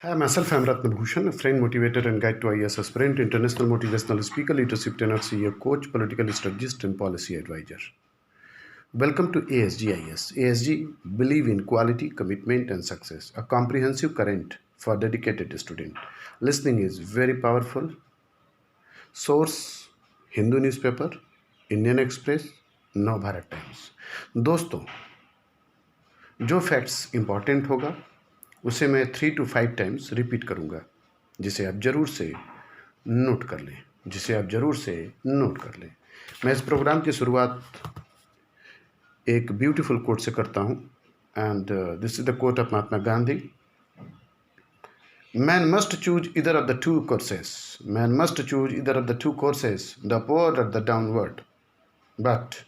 Hi, myself, I'm R.BHUSHAN, a friend, motivator, and guide to IAS aspirant, international motivational speaker, leadership trainer, CEO, coach, political strategist, and policy advisor. Welcome to Asg Ias. Asg believe in quality, commitment, and success. A comprehensive current for dedicated student. Listening is very powerful. Source: Hindu newspaper, Indian Express, Now Bharat Times. दोस्तों, जो facts important होगा उसे मैं 3 to 5 times repeat करूँगा, जिसे आप ज़रूर से नोट कर लें। मैं इस प्रोग्राम की शुरुआत एक ब्यूटीफुल कोट से करता हूँ, and this is the quote of Mahatma Gandhi. Man must choose either of the two courses. Man must choose either of the two courses, the upward or the downward. But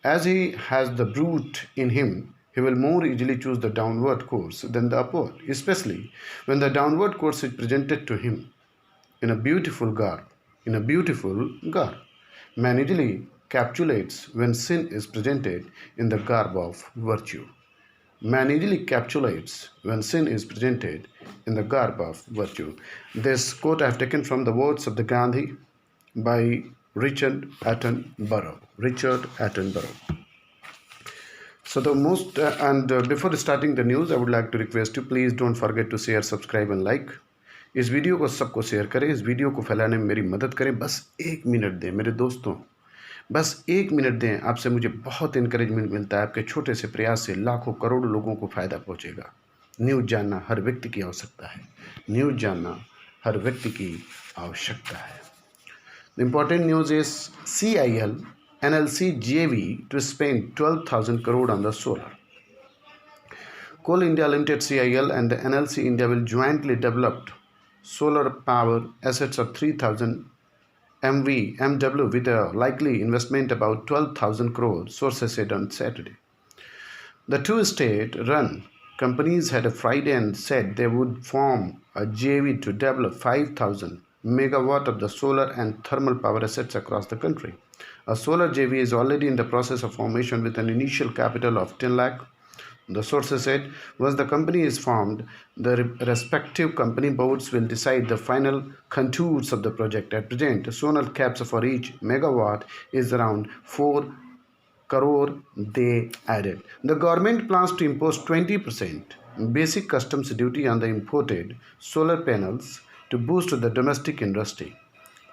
as he has the brute in him, he will more easily choose the downward course than the upward, especially when the downward course is presented to him in a beautiful garb. Man easily capitulates when sin is presented in the garb of virtue. Man easily capitulates when sin is presented in the garb of virtue. This quote I have taken from the words of the Gandhi by Richard Attenborough. So the most before starting the news, I would like to request you, please don't forget to share, subscribe and like. इस video को सबको share करें, इस video को फैलाने में मेरी मदद करें. बस 1 मिनट दें मेरे दोस्तों, बस 1 मिनट दें. आपसे मुझे बहुत इंकरेजमेंट मिलता है. आपके छोटे से प्रयास से लाखों करोड़ों लोगों को फ़ायदा पहुंचेगा. न्यूज़ जानना हर व्यक्ति की आवश्यकता है. The important news is CIL NLC JV to spend 12,000 crore on the solar. Coal India Limited CIL and the NLC India will jointly develop solar power assets of 3,000 MW with a likely investment about 12,000 crore, sources said on Saturday. The two state-run companies had a Friday and said they would form a JV to develop 5,000 megawatt of the solar and thermal power assets across the country. A solar JV is already in the process of formation with an initial capital of 10 lakh. The sources said, once the company is formed, the respective company boards will decide the final contours of the project. At present, solar caps for each megawatt is around 4 crore, they added. The government plans to impose 20% basic customs duty on the imported solar panels to boost the domestic industry.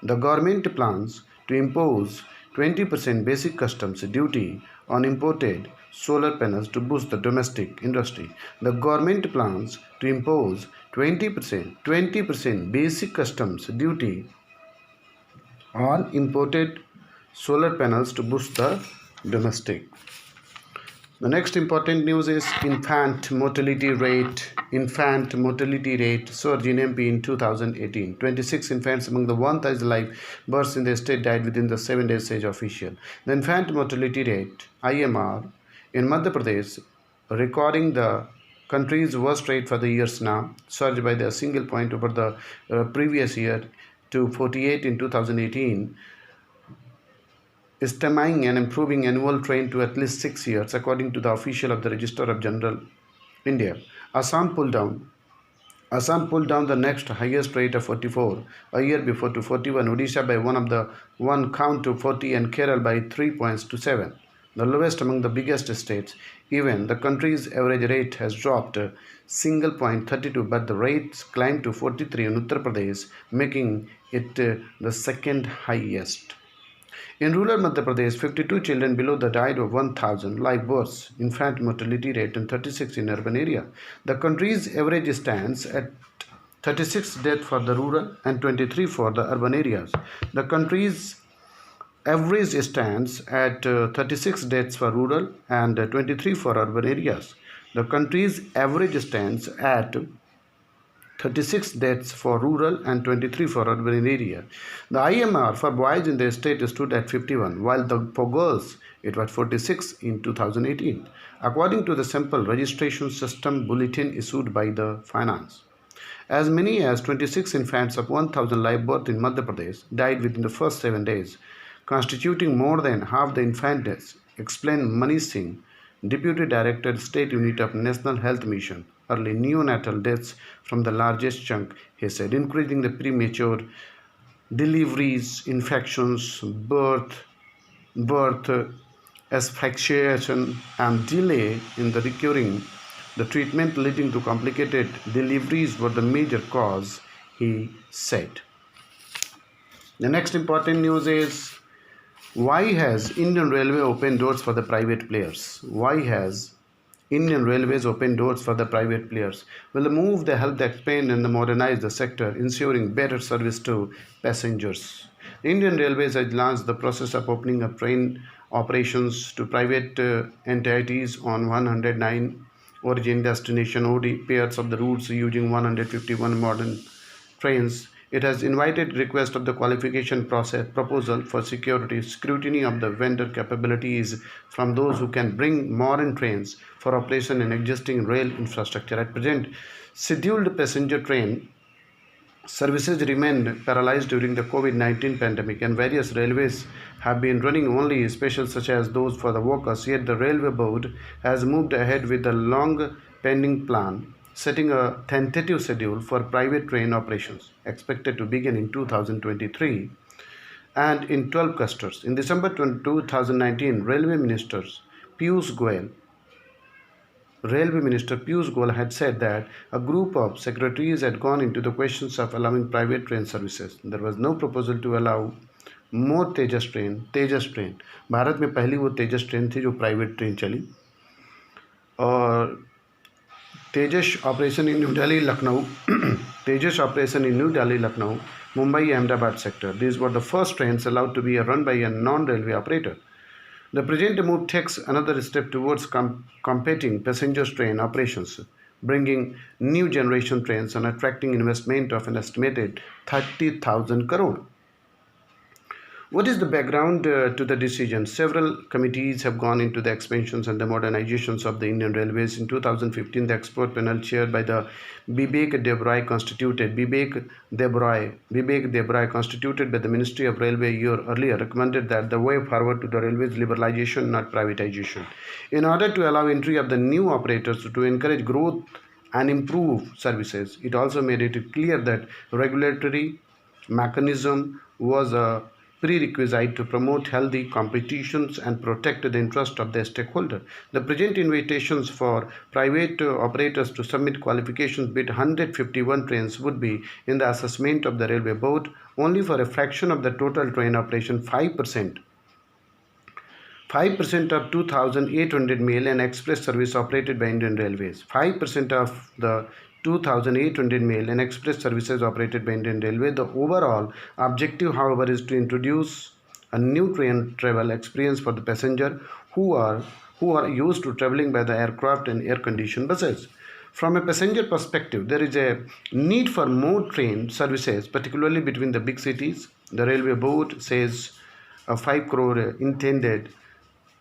The government plans to impose 20% basic customs duty on imported solar panels to boost the domestic industry. The government plans to impose 20% basic customs duty on imported solar panels to boost the domestic. The next important news is infant mortality rate surged in MP in 2018. 26 infants among the 1,000 live births in the state died within the 7 days age official. The infant mortality rate (IMR) in Madhya Pradesh, recording the country's worst rate for the years now, surged by a single point over the previous year to 48 in 2018. Stemming an improving annual trend to at least 6 years, according to the official of the Register of General India. Assam pulled down the next highest rate of 44 a year before to 41, Odisha by one count to 40, and Kerala by 3 points to 7, the lowest among the biggest states. Even the country's average rate has dropped a single point 32, but the rates climbed to 43 in Uttar Pradesh, making it the second highest. In rural Madhya Pradesh, 52 children below the died of 1,000 live births, infant mortality rate, and 36 in urban area. The country's average stands at 36 deaths for the rural and 23 for the urban areas. The country's average stands at 36 deaths for rural and 23 for urban areas. The country's average stands at 36 deaths for rural and 23 for urban area. The IMR for boys in the state stood at 51, while for girls it was 46 in 2018, according to the sample registration system bulletin issued by the Finance. As many as 26 infants of 1,000 live birth in Madhya Pradesh died within the first 7 days, constituting more than half the infant deaths, explained Manish Singh, Deputy Director, State Unit of National Health Mission. Early neonatal deaths from the largest chunk, he said, increasing the premature deliveries, infections, birth asphyxiation, and delay in the recurring. The treatment leading to complicated deliveries were the major cause, he said. The next important news is, why has Indian Railway opened doors for the private players? Why has Indian Railways opened doors for the private players? Will the move they help expand and modernize the sector, ensuring better service to passengers? The Indian Railways has launched the process of opening up train operations to private entities on 109 origin destination OD pairs of the routes using 151 modern trains. It has invited request of the qualification process proposal for security scrutiny of the vendor capabilities from those who can bring modern trains for operation in existing rail infrastructure. At present, scheduled passenger train services remained paralyzed during the COVID-19 pandemic, and various railways have been running only specials such as those for the workers. Yet the Railway Board has moved ahead with a long pending plan, setting a tentative schedule for private train operations expected to begin in 2023 and in 12 clusters. In December 2019, Railway Minister Piyush Goyal had said that a group of secretaries had gone into the questions of allowing private train services. There was no proposal to allow more Tejas train Bharat में पहली वो तेजस train थी जो private train चली, और Tejas operation in New Delhi Lucknow Tejas operation in New Delhi Lucknow Mumbai Ahmedabad sector. These were the first trains allowed to be run by a non-railway operator. The present move takes another step towards competing passenger train operations, bringing new generation trains and attracting investment of an estimated 30,000 crore. What is the background to the decision? Several committees have gone into the expansions and the modernizations of the Indian Railways. In 2015, the expert panel chaired by the Vivek Debroy constituted by the Ministry of Railway a year earlier recommended that the way forward to the railways liberalization, not privatization. In order to allow entry of the new operators to encourage growth and improve services, it also made it clear that regulatory mechanism was a prerequisite to promote healthy competitions and protect the interest of the stakeholder. The present invitations for private operators to submit qualifications bid 151 trains would be, in the assessment of the Railway Board, only for a fraction of the total train operation, 5%. 5% of 2,800 mail and express service operated by Indian Railways. 5% of the 2,800 mail and express services operated by Indian Railway. The overall objective, however, is to introduce a new train travel experience for the passenger who are used to traveling by the aircraft and air-conditioned buses. From a passenger perspective, there is a need for more train services, particularly between the big cities. The Railway Board says a 5 crore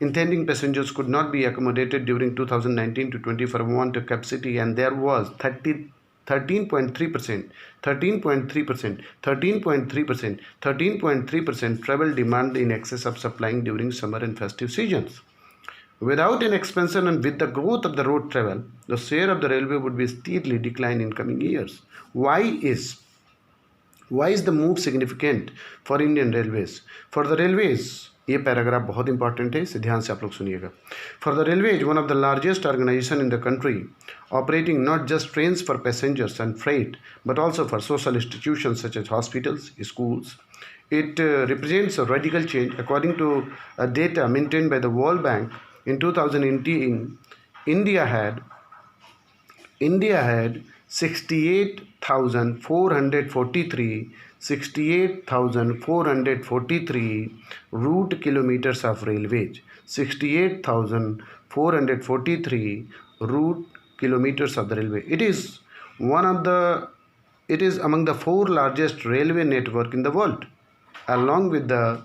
intending passengers could not be accommodated during 2019 to 20 for one capacity, and there was 13.3% travel demand in excess of supplying during summer and festive seasons. Without an expansion and with the growth of the road travel, the share of the railway would be steadily decline in coming years. Why is the move significant for Indian Railways? For the railways, ये paragraph बहुत important है, इसे ध्यान से आप लोग सुनिएगा. For the railways, one of the largest organization in the country, operating not just trains for passengers and freight, but also for social institutions such as hospitals, schools. It represents a radical change. According to data maintained by the World Bank, in 2018, India had 68,443 route kilometers of railways. 68,443 route kilometers of the railway. It is among the 4 largest railway network in the world, along with the